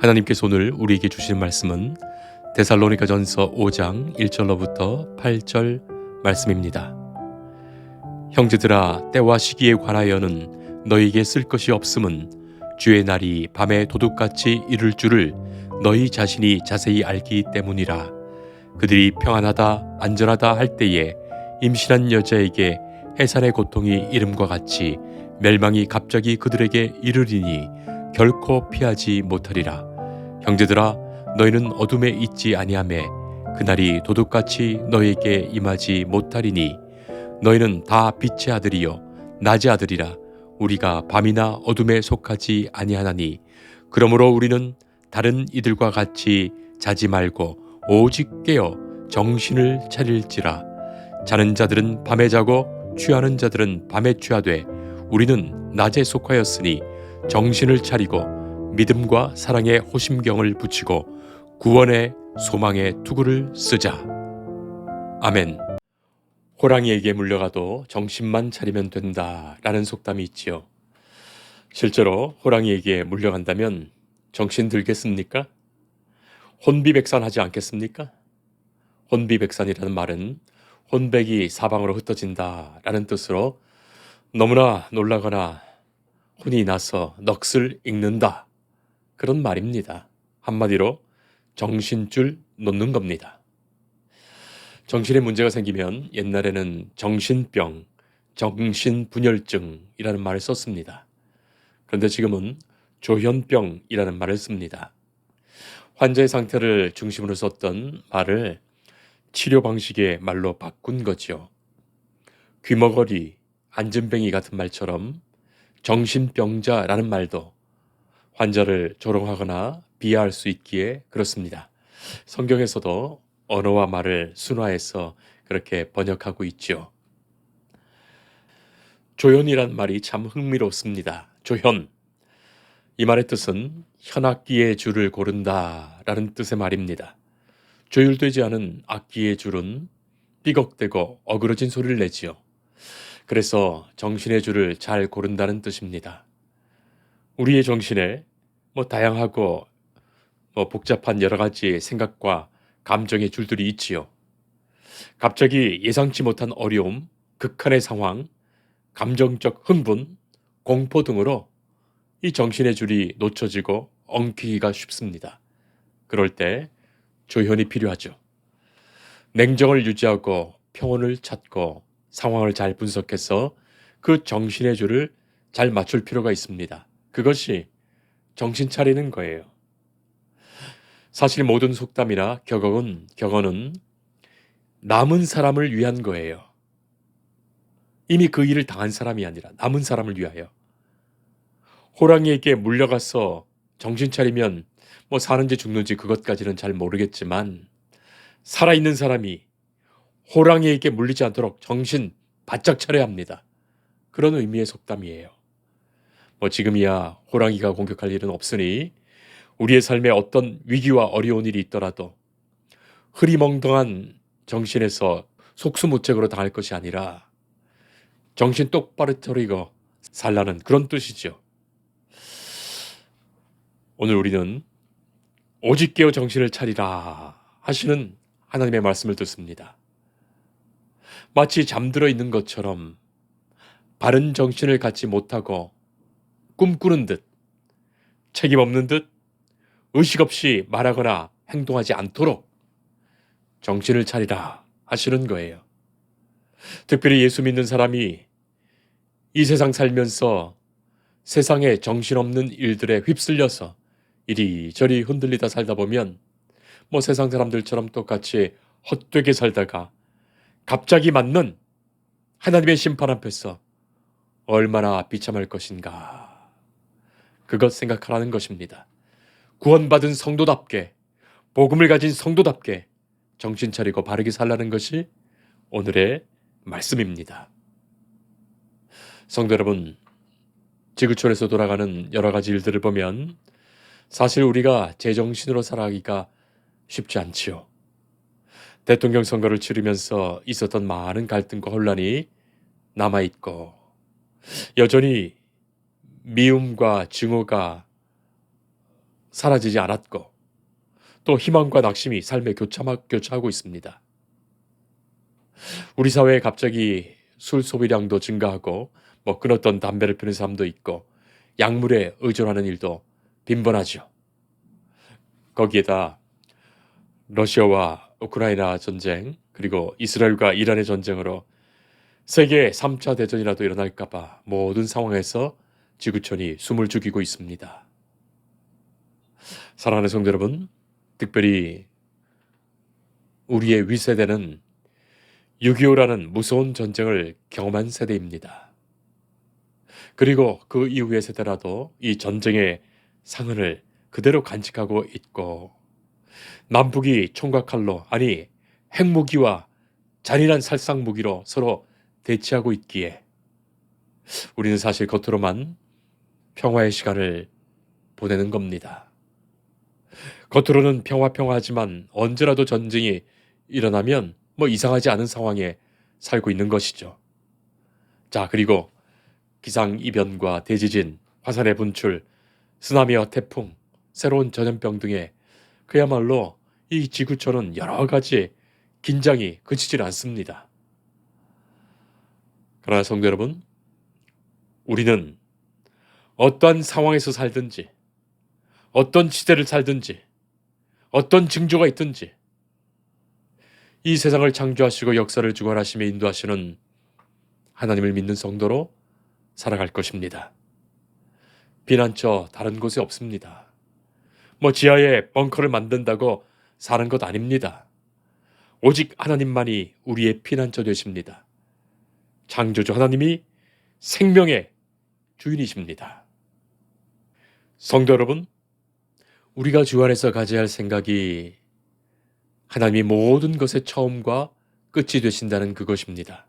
하나님께서 오늘 우리에게 주신 말씀은 데살로니가전서 5장 1절로부터 8절 말씀입니다. 형제들아, 때와 시기에 관하여는 너희에게 쓸 것이 없음은 주의 날이 밤에 도둑같이 이를 줄을 너희 자신이 자세히 알기 때문이라. 그들이 평안하다 안전하다 할 때에 임신한 여자에게 해산의 고통이 이름과 같이 멸망이 갑자기 그들에게 이르리니 결코 피하지 못하리라. 형제들아, 너희는 어둠에 있지 아니하매 그날이 도둑같이 너희에게 임하지 못하리니 너희는 다 빛의 아들이요 낮의 아들이라. 우리가 밤이나 어둠에 속하지 아니하나니 그러므로 우리는 다른 이들과 같이 자지 말고 오직 깨어 정신을 차릴지라. 자는 자들은 밤에 자고 취하는 자들은 밤에 취하되 우리는 낮에 속하였으니 정신을 차리고 믿음과 사랑의 호심경을 붙이고 구원의 소망의 투구를 쓰자. 아멘. 호랑이에게 물려가도 정신만 차리면 된다라는 속담이 있지요. 실제로 호랑이에게 물려간다면 정신 들겠습니까? 혼비백산하지 않겠습니까? 혼비백산이라는 말은 혼백이 사방으로 흩어진다라는 뜻으로 너무나 놀라거나 혼이 나서 넋을 잃는다, 그런 말입니다. 한마디로 정신줄 놓는 겁니다. 정신에 문제가 생기면 옛날에는 정신병, 정신분열증이라는 말을 썼습니다. 그런데 지금은 조현병이라는 말을 씁니다. 환자의 상태를 중심으로 썼던 말을 치료 방식의 말로 바꾼 거죠. 귀머거리, 안진뱅이 같은 말처럼 정신병자라는 말도 환자를 조롱하거나 비하할 수 있기에 그렇습니다. 성경에서도 언어와 말을 순화해서 그렇게 번역하고 있죠. 조현이란 말이 참 흥미롭습니다. 조현. 이 말의 뜻은 현악기의 줄을 고른다 라는 뜻의 말입니다. 조율되지 않은 악기의 줄은 삐걱대고 어그러진 소리를 내지요. 그래서 정신의 줄을 잘 고른다는 뜻입니다. 우리의 정신에 다양하고 복잡한 여러 가지 생각과 감정의 줄들이 있지요. 갑자기 예상치 못한 어려움, 극한의 상황, 감정적 흥분, 공포 등으로 이 정신의 줄이 놓쳐지고 엉키기가 쉽습니다. 그럴 때 조현이 필요하죠. 냉정을 유지하고 평온을 찾고 상황을 잘 분석해서 그 정신의 줄을 잘 맞출 필요가 있습니다. 그것이 정신 차리는 거예요. 사실 모든 속담이나 격언은 남은 사람을 위한 거예요. 이미 그 일을 당한 사람이 아니라 남은 사람을 위하여. 호랑이에게 물려가서 정신 차리면 사는지 죽는지 그것까지는 잘 모르겠지만 살아있는 사람이 호랑이에게 물리지 않도록 정신 바짝 차려야 합니다. 그런 의미의 속담이에요. 지금이야 호랑이가 공격할 일은 없으니 우리의 삶에 어떤 위기와 어려운 일이 있더라도 흐리멍덩한 정신에서 속수무책으로 당할 것이 아니라 정신 똑바로 차리고 살라는 그런 뜻이죠. 오늘 우리는 오직 깨어 정신을 차리라 하시는 하나님의 말씀을 듣습니다. 마치 잠들어 있는 것처럼 바른 정신을 갖지 못하고 꿈꾸는 듯, 책임 없는 듯, 의식 없이 말하거나 행동하지 않도록 정신을 차리라 하시는 거예요. 특별히 예수 믿는 사람이 이 세상 살면서 세상의 정신없는 일들에 휩쓸려서 이리저리 흔들리다 살다 보면 세상 사람들처럼 똑같이 헛되게 살다가 갑자기 맞는 하나님의 심판 앞에서 얼마나 비참할 것인가, 그것 생각하라는 것입니다. 구원받은 성도답게, 복음을 가진 성도답게 정신 차리고 바르게 살라는 것이 오늘의 말씀입니다. 성도 여러분, 지구촌에서 돌아가는 여러 가지 일들을 보면 사실 우리가 제정신으로 살아가기가 쉽지 않지요. 대통령 선거를 치르면서 있었던 많은 갈등과 혼란이 남아있고 여전히 미움과 증오가 사라지지 않았고 또 희망과 낙심이 삶에 교차하고 있습니다. 우리 사회에 갑자기 술 소비량도 증가하고 끊었던 담배를 피는 사람도 있고 약물에 의존하는 일도 빈번하죠. 거기에다 러시아와 우크라이나 전쟁 그리고 이스라엘과 이란의 전쟁으로 세계 3차 대전이라도 일어날까봐 모든 상황에서 지구촌이 숨을 죽이고 있습니다. 사랑하는 성도 여러분, 특별히 우리의 윗세대는 6.25라는 무서운 전쟁을 경험한 세대입니다. 그리고 그 이후의 세대라도 이 전쟁의 상흔을 그대로 간직하고 있고 남북이 총과 칼로 아니 핵무기와 잔인한 살상무기로 서로 대치하고 있기에 우리는 사실 겉으로만 평화의 시간을 보내는 겁니다. 겉으로는 평화하지만 언제라도 전쟁이 일어나면 이상하지 않은 상황에 살고 있는 것이죠. 자, 그리고 기상이변과 대지진, 화산의 분출, 쓰나미와 태풍, 새로운 전염병 등의 그야말로 이 지구촌은 여러 가지 긴장이 그치질 않습니다. 그러나 성도 여러분, 우리는 어떠한 상황에서 살든지, 어떤 시대를 살든지, 어떤 징조가 있든지 이 세상을 창조하시고 역사를 주관하시며 인도하시는 하나님을 믿는 성도로 살아갈 것입니다. 피난처 다른 곳에 없습니다. 지하에 벙커를 만든다고 사는 것 아닙니다. 오직 하나님만이 우리의 피난처 되십니다. 창조주 하나님이 생명의 주인이십니다. 성도 여러분, 우리가 주 안에서 가져야 할 생각이 하나님이 모든 것의 처음과 끝이 되신다는 그것입니다.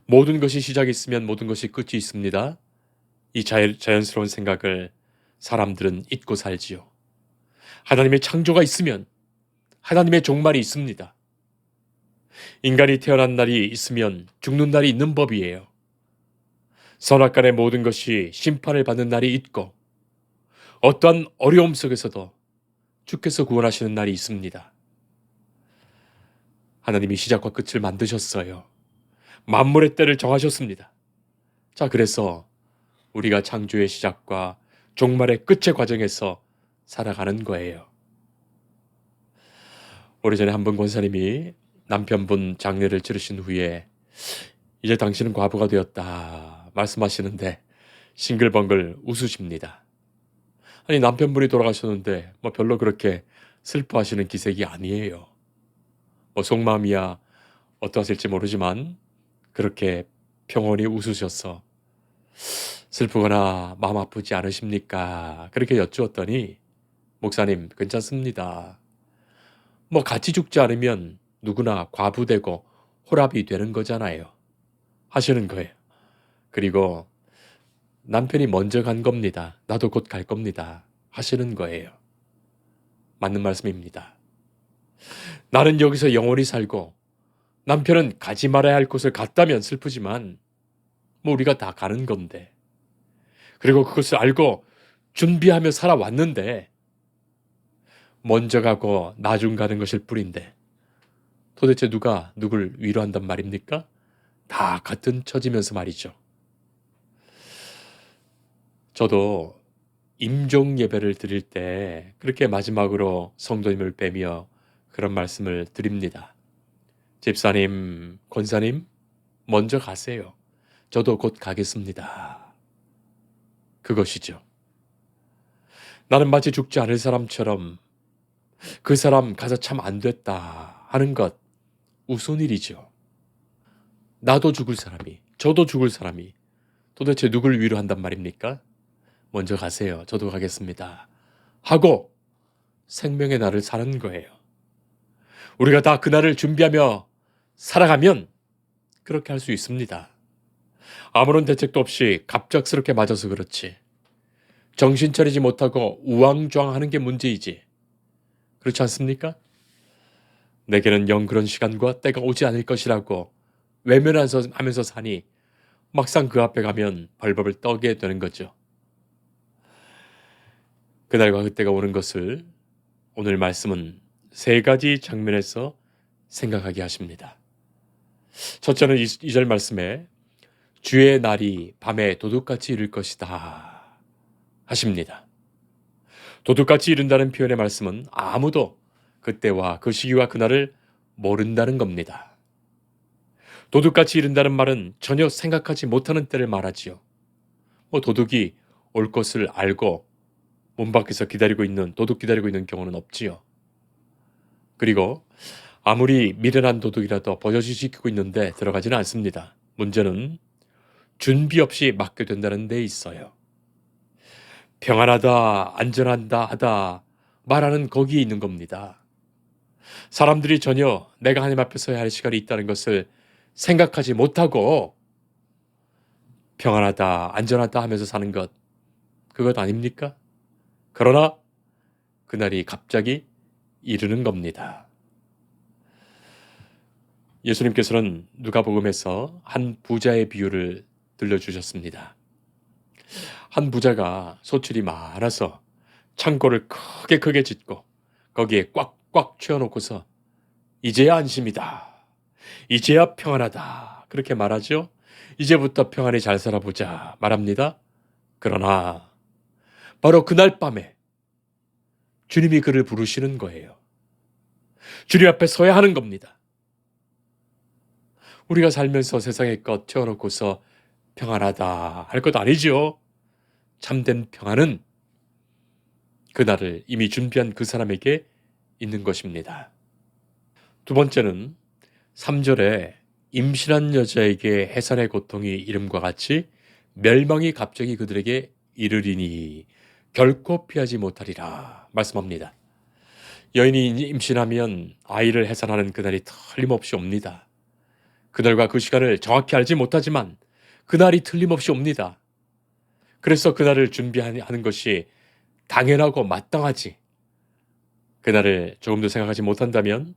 모든 것이 시작이 있으면 모든 것이 끝이 있습니다. 이 자연스러운 생각을 사람들은 잊고 살지요. 하나님의 창조가 있으면 하나님의 종말이 있습니다. 인간이 태어난 날이 있으면 죽는 날이 있는 법이에요. 선악간의 모든 것이 심판을 받는 날이 있고 어떠한 어려움 속에서도 주께서 구원하시는 날이 있습니다. 하나님이 시작과 끝을 만드셨어요. 만물의 때를 정하셨습니다. 자, 그래서 우리가 창조의 시작과 종말의 끝의 과정에서 살아가는 거예요. 오래전에 한 분 권사님이 남편분 장례를 치르신 후에 이제 당신은 과부가 되었다 말씀하시는데 싱글벙글 웃으십니다. 아니, 남편분이 돌아가셨는데 별로 그렇게 슬퍼하시는 기색이 아니에요. 속마음이야 어떠하실지 모르지만 그렇게 평온히 웃으셔서 슬프거나 마음 아프지 않으십니까? 그렇게 여쭈었더니 목사님 괜찮습니다. 같이 죽지 않으면 누구나 과부되고 홀압이 되는 거잖아요. 하시는 거예요. 그리고 남편이 먼저 간 겁니다. 나도 곧 갈 겁니다. 하시는 거예요. 맞는 말씀입니다. 나는 여기서 영원히 살고 남편은 가지 말아야 할 곳을 갔다면 슬프지만 우리가 다 가는 건데 그리고 그것을 알고 준비하며 살아왔는데 먼저 가고 나중 가는 것일 뿐인데 도대체 누가 누굴 위로한단 말입니까? 다 같은 처지면서 말이죠. 저도 임종 예배를 드릴 때 그렇게 마지막으로 성도님을 빼며 그런 말씀을 드립니다. 집사님, 권사님, 먼저 가세요. 저도 곧 가겠습니다. 그것이죠. 나는 마치 죽지 않을 사람처럼 그 사람 가서 참 안 됐다 하는 것 우스운 일이죠. 나도 죽을 사람이, 저도 죽을 사람이 도대체 누굴 위로한단 말입니까? 먼저 가세요. 저도 가겠습니다. 하고 생명의 날을 사는 거예요. 우리가 다 그날을 준비하며 살아가면 그렇게 할 수 있습니다. 아무런 대책도 없이 갑작스럽게 맞아서 그렇지. 정신 차리지 못하고 우왕좌왕하는 게 문제이지. 그렇지 않습니까? 내게는 영 그런 시간과 때가 오지 않을 것이라고 외면하면서 사니 막상 그 앞에 가면 벌벌을 떨게 되는 거죠. 그날과 그때가 오는 것을 오늘 말씀은 세 가지 장면에서 생각하게 하십니다. 첫째는 2절 말씀에 주의 날이 밤에 도둑같이 이를 것이다 하십니다. 도둑같이 이른다는 표현의 말씀은 아무도 그때와 그 시기와 그날을 모른다는 겁니다. 도둑같이 이른다는 말은 전혀 생각하지 못하는 때를 말하지요. 도둑이 올 것을 알고 문 밖에서 도둑 기다리고 있는 경우는 없지요. 그리고 아무리 미련한 도둑이라도 버젓이 지키고 있는데 들어가지는 않습니다. 문제는 준비 없이 맞게 된다는 데 있어요. 평안하다, 안전하다 하다 말하는 거기에 있는 겁니다. 사람들이 전혀 내가 하나님 앞에 서야 할 시간이 있다는 것을 생각하지 못하고 평안하다, 안전하다 하면서 사는 것, 그것 아닙니까? 그러나 그날이 갑자기 이르는 겁니다. 예수님께서는 누가복음에서 한 부자의 비유를 들려주셨습니다. 한 부자가 소출이 많아서 창고를 크게 짓고 거기에 꽉꽉 채워놓고서 이제야 안심이다. 이제야 평안하다. 그렇게 말하죠. 이제부터 평안히 잘 살아보자 말합니다. 그러나 바로 그날 밤에 주님이 그를 부르시는 거예요. 주님 앞에 서야 하는 겁니다. 우리가 살면서 세상의 것 채워놓고서 평안하다 할 것 아니죠. 참된 평안은 그날을 이미 준비한 그 사람에게 있는 것입니다. 두 번째는 3절에 임신한 여자에게 해산의 고통이 이름과 같이 멸망이 갑자기 그들에게 이르리니 결코 피하지 못하리라 말씀합니다. 여인이 임신하면 아이를 해산하는 그날이 틀림없이 옵니다. 그날과 그 시간을 정확히 알지 못하지만 그날이 틀림없이 옵니다. 그래서 그날을 준비하는 것이 당연하고 마땅하지. 그날을 조금도 생각하지 못한다면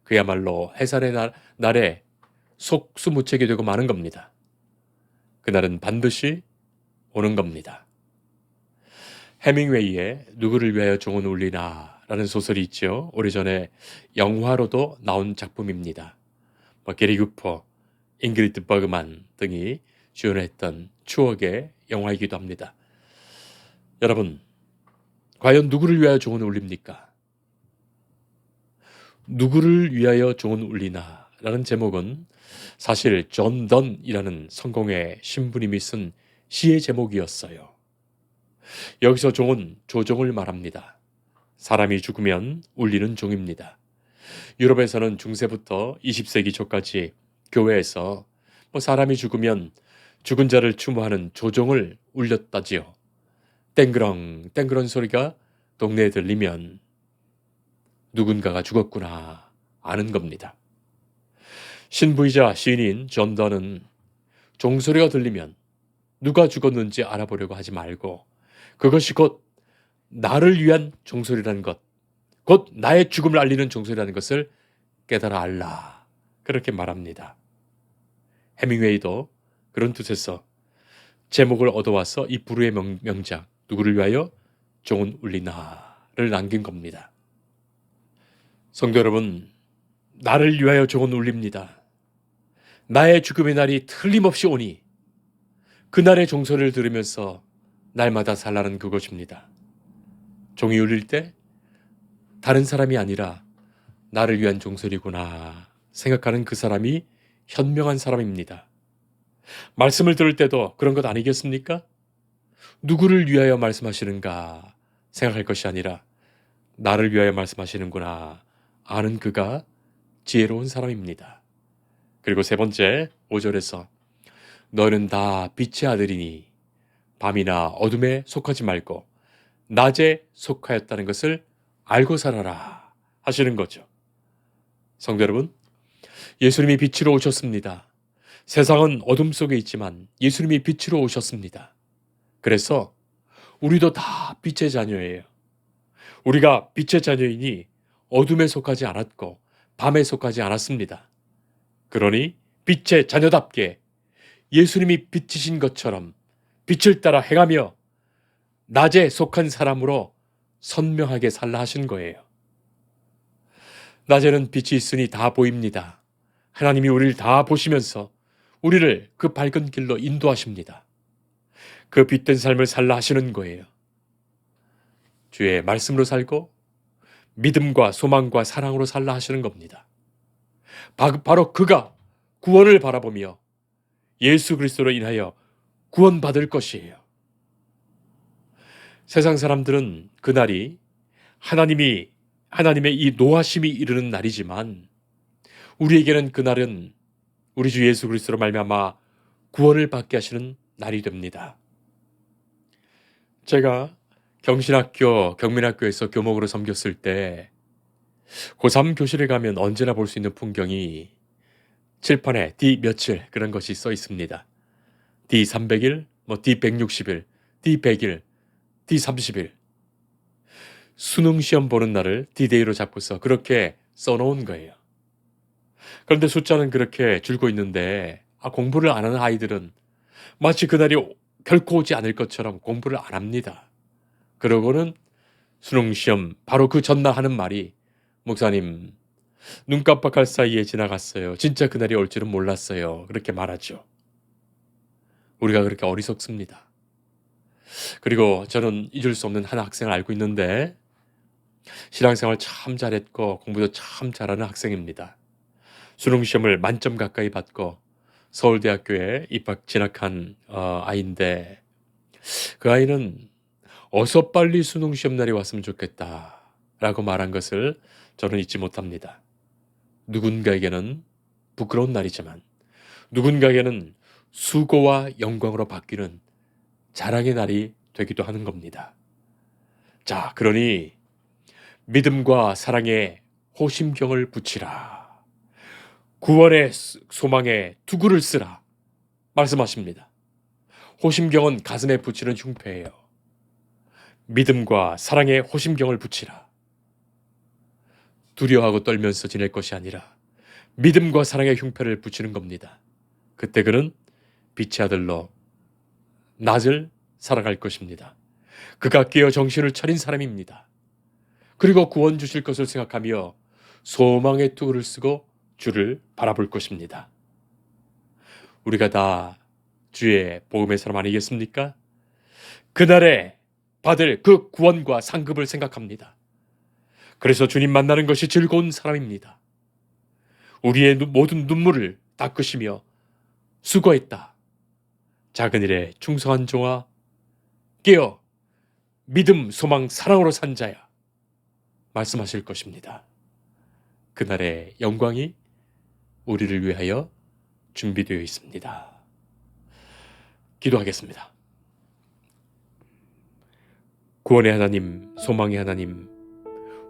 그야말로 해산의 날에 속수무책이 되고 마는 겁니다. 그날은 반드시 오는 겁니다. 해밍웨이의 누구를 위하여 종은 울리나 라는 소설이 있죠. 오래전에 영화로도 나온 작품입니다. 게리 쿠퍼, 잉그리드 버그만 등이 주연했던 추억의 영화이기도 합니다. 여러분, 과연 누구를 위하여 종은 울립니까? 누구를 위하여 종은 울리나 라는 제목은 사실 존 던이라는 성공의 신부님이 쓴 시의 제목이었어요. 여기서 종은 조종을 말합니다. 사람이 죽으면 울리는 종입니다. 유럽에서는 중세부터 20세기 초까지 교회에서 사람이 죽으면 죽은 자를 추모하는 조종을 울렸다지요. 땡그렁 땡그런 소리가 동네에 들리면 누군가가 죽었구나 아는 겁니다. 신부이자 시인인 존 던은 종소리가 들리면 누가 죽었는지 알아보려고 하지 말고 그것이 곧 나를 위한 종소리라는 것, 곧 나의 죽음을 알리는 종소리라는 것을 깨달아 알라. 그렇게 말합니다. 해밍웨이도 그런 뜻에서 제목을 얻어와서 이 불후의 명작 누구를 위하여 종은 울리나를 남긴 겁니다. 성도 여러분, 나를 위하여 종은 울립니다. 나의 죽음의 날이 틀림없이 오니 그날의 종소리를 들으면서 날마다 살라는 그것입니다. 종이 울릴 때 다른 사람이 아니라 나를 위한 종소리구나 생각하는 그 사람이 현명한 사람입니다. 말씀을 들을 때도 그런 것 아니겠습니까? 누구를 위하여 말씀하시는가 생각할 것이 아니라 나를 위하여 말씀하시는구나 아는 그가 지혜로운 사람입니다. 그리고 세 번째 5절에서 너는 다 빛의 아들이니 밤이나 어둠에 속하지 말고 낮에 속하였다는 것을 알고 살아라 하시는 거죠. 성도 여러분, 예수님이 빛으로 오셨습니다. 세상은 어둠 속에 있지만 예수님이 빛으로 오셨습니다. 그래서 우리도 다 빛의 자녀예요. 우리가 빛의 자녀이니 어둠에 속하지 않았고 밤에 속하지 않았습니다. 그러니 빛의 자녀답게 예수님이 빛이신 것처럼 빛을 따라 행하며 낮에 속한 사람으로 선명하게 살라 하신 거예요. 낮에는 빛이 있으니 다 보입니다. 하나님이 우리를 다 보시면서 우리를 그 밝은 길로 인도하십니다. 그 빛된 삶을 살라 하시는 거예요. 주의 말씀으로 살고 믿음과 소망과 사랑으로 살라 하시는 겁니다. 바로 그가 구원을 바라보며 예수 그리스도로 인하여 구원받을 것이에요. 세상 사람들은 그날이 하나님의 이 노하심이 이르는 날이지만 우리에게는 그날은 우리 주 예수 그리스도로 말미암아 구원을 받게 하시는 날이 됩니다. 제가 경신학교, 경민학교에서 교목으로 섬겼을 때 고3 교실에 가면 언제나 볼 수 있는 풍경이 칠판에 D 며칠 그런 것이 써 있습니다. D 300일, D 160일, D 100일, D 30일. 수능 시험 보는 날을 D-Day로 잡고서 그렇게 써놓은 거예요. 그런데 숫자는 그렇게 줄고 있는데 공부를 안 하는 아이들은 마치 그날이 결코 오지 않을 것처럼 공부를 안 합니다. 그러고는 수능 시험 바로 그 전날 하는 말이 목사님 눈 깜빡할 사이에 지나갔어요. 진짜 그날이 올 줄은 몰랐어요. 그렇게 말하죠. 우리가 그렇게 어리석습니다. 그리고 저는 잊을 수 없는 한 학생을 알고 있는데 신앙생활 참 잘했고 공부도 참 잘하는 학생입니다. 수능시험을 만점 가까이 받고 서울대학교에 진학한 아이인데 그 아이는 어서 빨리 수능시험 날이 왔으면 좋겠다라고 말한 것을 저는 잊지 못합니다. 누군가에게는 부끄러운 날이지만 누군가에게는 수고와 영광으로 바뀌는 자랑의 날이 되기도 하는 겁니다. 자, 그러니 믿음과 사랑에 호심경을 붙이라. 구원의 소망에 투구를 쓰라. 말씀하십니다. 호심경은 가슴에 붙이는 흉패예요. 믿음과 사랑에 호심경을 붙이라. 두려워하고 떨면서 지낼 것이 아니라 믿음과 사랑의 흉패를 붙이는 겁니다. 그때 그는 빛의 아들로 낮을 살아갈 것입니다. 그가 깨어 정신을 차린 사람입니다. 그리고 구원 주실 것을 생각하며 소망의 투구를 쓰고 주를 바라볼 것입니다. 우리가 다 주의 복음의 사람 아니겠습니까? 그날에 받을 그 구원과 상급을 생각합니다. 그래서 주님 만나는 것이 즐거운 사람입니다. 우리의 모든 눈물을 닦으시며 수고했다. 작은 일에 충성한 종아 깨어 믿음, 소망, 사랑으로 산 자야. 말씀하실 것입니다. 그날의 영광이 우리를 위하여 준비되어 있습니다. 기도하겠습니다. 구원의 하나님, 소망의 하나님,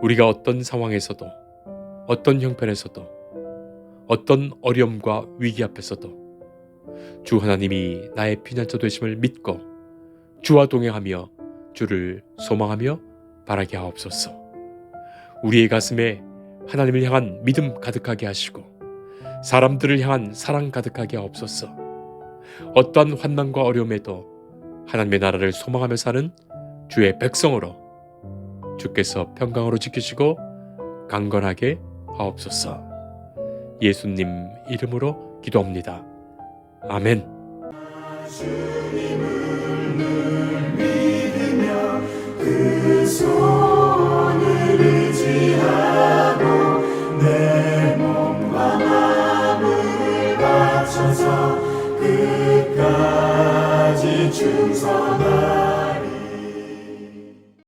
우리가 어떤 상황에서도 어떤 형편에서도 어떤 어려움과 위기 앞에서도 주 하나님이 나의 피난처 되심을 믿고 주와 동행하며 주를 소망하며 바라게 하옵소서. 우리의 가슴에 하나님을 향한 믿음 가득하게 하시고 사람들을 향한 사랑 가득하게 하옵소서. 어떠한 환난과 어려움에도 하나님의 나라를 소망하며 사는 주의 백성으로 주께서 평강으로 지키시고 강건하게 하옵소서. 예수님 이름으로 기도합니다. 아멘. 주님을 늘 믿으며 그 손을 의지하고 내 몸과 마음을 바쳐서 끝까지 충성하라.